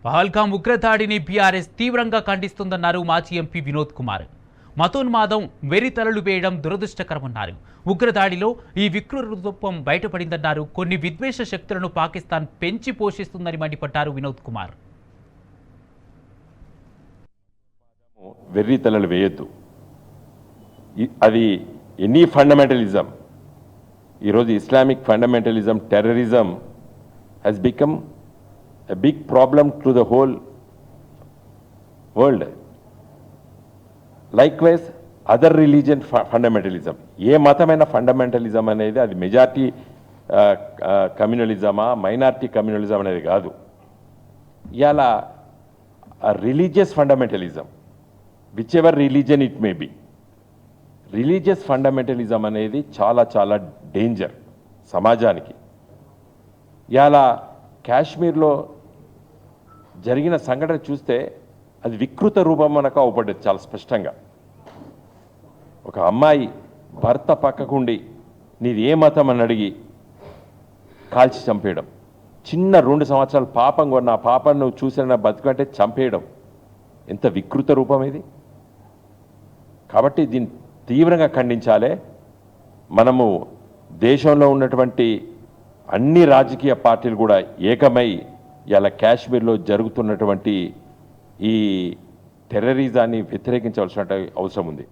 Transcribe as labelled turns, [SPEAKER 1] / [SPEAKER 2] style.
[SPEAKER 1] Pahalgam ఉగ్రదాడిని BRS తీవ్రంగా ఖండిస్తుందన్నారు మాజీ MP Vinod Kumar. మతోన్మాదం వెరితలలు వేయడం దురదృష్టకరమన్నారు. ఉగ్రదాడిలో ఈ వికృత బయటపడిందన్నారు. కొన్ని విద్వేష శక్తులను పాకిస్తాన్ పెంచి పోషిస్తుందని మండిపడ్డారు వినోద్ కుమార్.
[SPEAKER 2] వెర్రితలలు వేయొద్దు, అది ఎనీ ఫండమెంటలిజం. ఈరోజు Islamic fundamentalism, terrorism has become a big problem to the whole world. Likewise, other religion fundamentalism. A మతమైన fundamentalism అనేది అది మెజారిటీ కమ్యూనలిజమా మైనారిటీ కమ్యూనలిజం అనేది కాదు. ఇవాళ religious fundamentalism, which ever religion it may be, religious fundamentalism అనేది చాలా చాలా danger సమాజానికి. ఇవాళ కాశ్మీర్లో జరిగిన సంఘటన చూస్తే అది వికృత రూపం మనకు అవపడ్డది చాలా స్పష్టంగా. ఒక అమ్మాయి భర్త పక్కకుండి నీది ఏ మతం అని అడిగి కాల్చి చంపేయడం, చిన్న 2 సంవత్సరాల పాపం కొన్న ఆ పాపను నువ్వు చూసిన బతుకంటే చంపేయడం, ఎంత వికృత రూపం ఇది. కాబట్టి దీన్ని తీవ్రంగా ఖండించాలి. మనము దేశంలో ఉన్నటువంటి అన్ని రాజకీయ పార్టీలు కూడా ఏకమై ఇలా కాశ్మీర్లో జరుగుతున్నటువంటి ఈ టెర్రరిజాన్ని వ్యతిరేకించవలసిన అవసరం ఉంది.